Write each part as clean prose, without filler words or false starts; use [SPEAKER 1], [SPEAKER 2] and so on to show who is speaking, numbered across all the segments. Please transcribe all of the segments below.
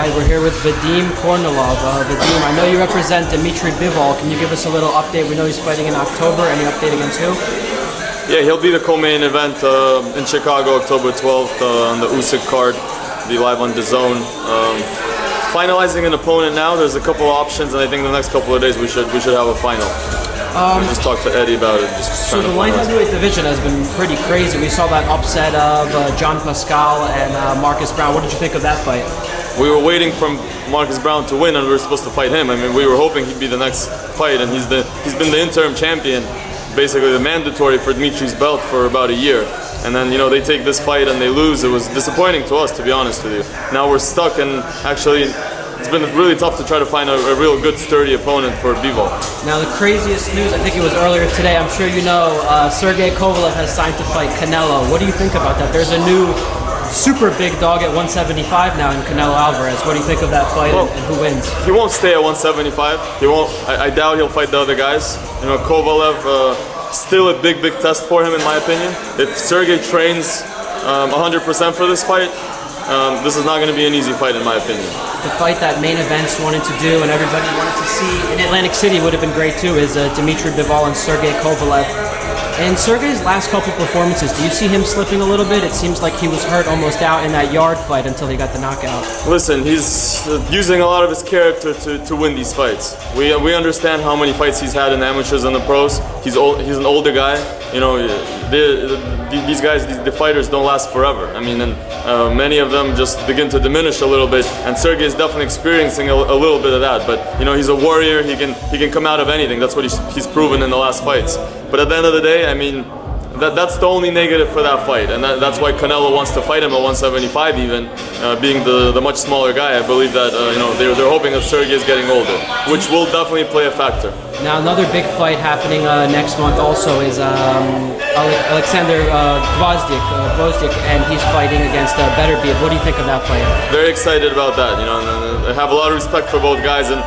[SPEAKER 1] right, we're here with Vadim Kornilov. Vadim, I know you represent Dmitry Bivol. Can you give us a little update? We know he's fighting in October. Any update against who?
[SPEAKER 2] Yeah, he'll be the co-main event in Chicago, October 12th on the Usyk card. Be live on DAZN. Finalizing an opponent now. There's a couple options, and I think the next couple of days we should have a final. We just talked to Eddie about it.
[SPEAKER 1] So the light heavyweight division has been pretty crazy. We saw that upset of John Pascal and Marcus Brown. What did you think of that fight?
[SPEAKER 2] We were waiting for Marcus Brown to win, and we were supposed to fight him. I mean, we were hoping he'd be the next fight, and he's been the interim champion, basically the mandatory for Dmitri's belt for about a year. And then, you know, they take this fight and they lose. It was disappointing to us, to be honest with you. Now we're stuck, and actually it's been really tough to try to find a real good, sturdy opponent for Bivol.
[SPEAKER 1] Now the craziest news, I think it was earlier today, I'm sure you know, Sergey Kovalev has signed to fight Canelo. What do you think about that? There's a new super big dog at 175 now in Canelo Alvarez. What do you think of that fight, and who wins?
[SPEAKER 2] He won't stay at 175. He won't. I doubt he'll fight the other guys. You know, Kovalev, still a big test for him, in my opinion. If Sergey trains 100% for this fight, this is not going to be an easy fight, in my opinion.
[SPEAKER 1] The fight that main events wanted to do and everybody wanted to see in Atlantic City would have been great too is Dmitry Bivol and Sergey Kovalev. In Sergey's last couple performances, do you see him slipping a little bit? It seems like he was hurt almost out in that yard fight until he got the knockout.
[SPEAKER 2] Listen, he's using a lot of his character to win these fights. We understand how many fights he's had in the amateurs and the pros. He's an older guy. You know, these guys, the fighters don't last forever. I mean, and many of them just begin to diminish a little bit. And Sergey is definitely experiencing a little bit of that. But you know, he's a warrior. He can come out of anything. That's what he's proven in the last fights. But at the end of the day, I mean, that's the only negative for that fight, and that's why Canelo wants to fight him at 175 even, being the much smaller guy. I believe that you know, they're hoping that Sergey is getting older, which will definitely play a factor.
[SPEAKER 1] Now another big fight happening next month also is Alexander Gvozdyk, and he's fighting against Beterbiev. What do you think of that fight?
[SPEAKER 2] Very excited about that. You know, and I have a lot of respect for both guys, and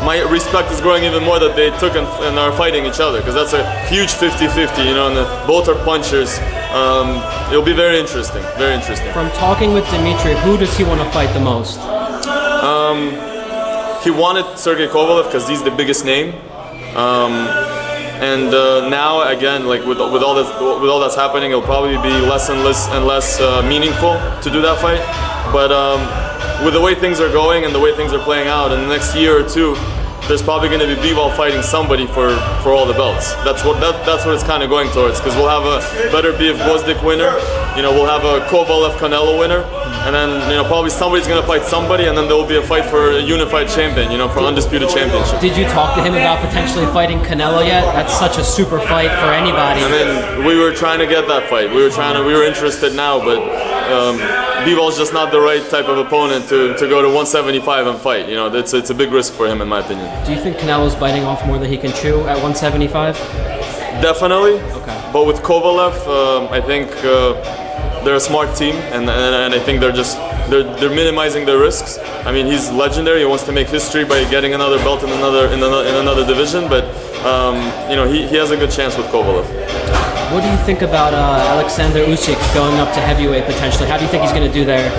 [SPEAKER 2] my respect is growing even more that they took and are fighting each other, because that's a huge 50-50. You know, and both are punchers. It'll be very interesting. Very interesting.
[SPEAKER 1] From talking with Dmitry, who does he want to fight the most?
[SPEAKER 2] He wanted Sergey Kovalev because he's the biggest name, and now again, like with all that's happening, it'll probably be less and less meaningful to do that fight. But with the way things are going and the way things are playing out, in the next year or two, there's probably going to be Bivol fighting somebody for all the belts. That's what it's kind of going towards, because we'll have a Beterbiev Gvozdyk winner, you know, we'll have a Kovalev Canelo winner, and then, you know, probably somebody's going to fight somebody, and then there will be a fight for a unified champion, you know, for undisputed championship.
[SPEAKER 1] Did you talk to him about potentially fighting Canelo yet? That's such a super fight for anybody.
[SPEAKER 2] I mean, we were trying to get that fight. We were interested now, but Bivol's just not the right type of opponent to go to 175 and fight. You know, it's a big risk for him, in my opinion.
[SPEAKER 1] Do you think Canelo's biting off more than he can chew at 175?
[SPEAKER 2] Definitely.
[SPEAKER 1] Okay.
[SPEAKER 2] But with Kovalev, I think they're a smart team, and I think they're minimizing their risks. I mean, he's legendary. He wants to make history by getting another belt in another division. But you know, he has a good chance with Kovalev.
[SPEAKER 1] What do you think about Alexander Usyk going up to heavyweight potentially? How do you think he's going to do there?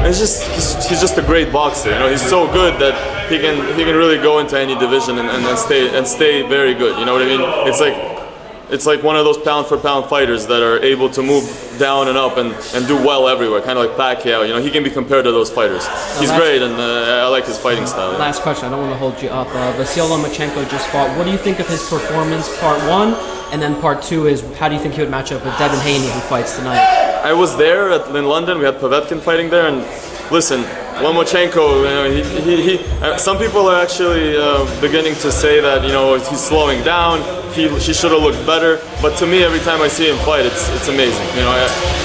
[SPEAKER 2] It's just he's just a great boxer. You know, he's so good that he can really go into any division and stay very good. You know what I mean? It's like one of those pound for pound fighters that are able to move down and up and do well everywhere, kind of like Pacquiao. You know, he can be compared to those fighters. He's great, and I like his fighting style.
[SPEAKER 1] Last question, I don't want to hold you up. Vasyl Lomachenko just fought. What do you think of his performance, part one? And then part two is, how do you think he would match up with Devin Haney, who fights tonight?
[SPEAKER 2] I was there in London. We had Povetkin fighting there, and listen, Lomachenko, you know, some people are actually beginning to say that, you know, he's slowing down. He should have looked better. But to me, every time I see him fight, it's amazing. You know,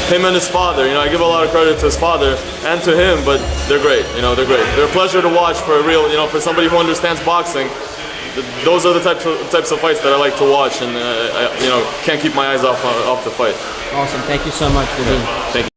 [SPEAKER 2] him and his father. You know, I give a lot of credit to his father and to him, but they're great. You know, they're great. They're a pleasure to watch for a real, you know, for somebody who understands boxing. Those are the types of fights that I like to watch, and you know, can't keep my eyes off the fight.
[SPEAKER 1] Awesome. Thank you so much, Vadim.
[SPEAKER 2] Thank you.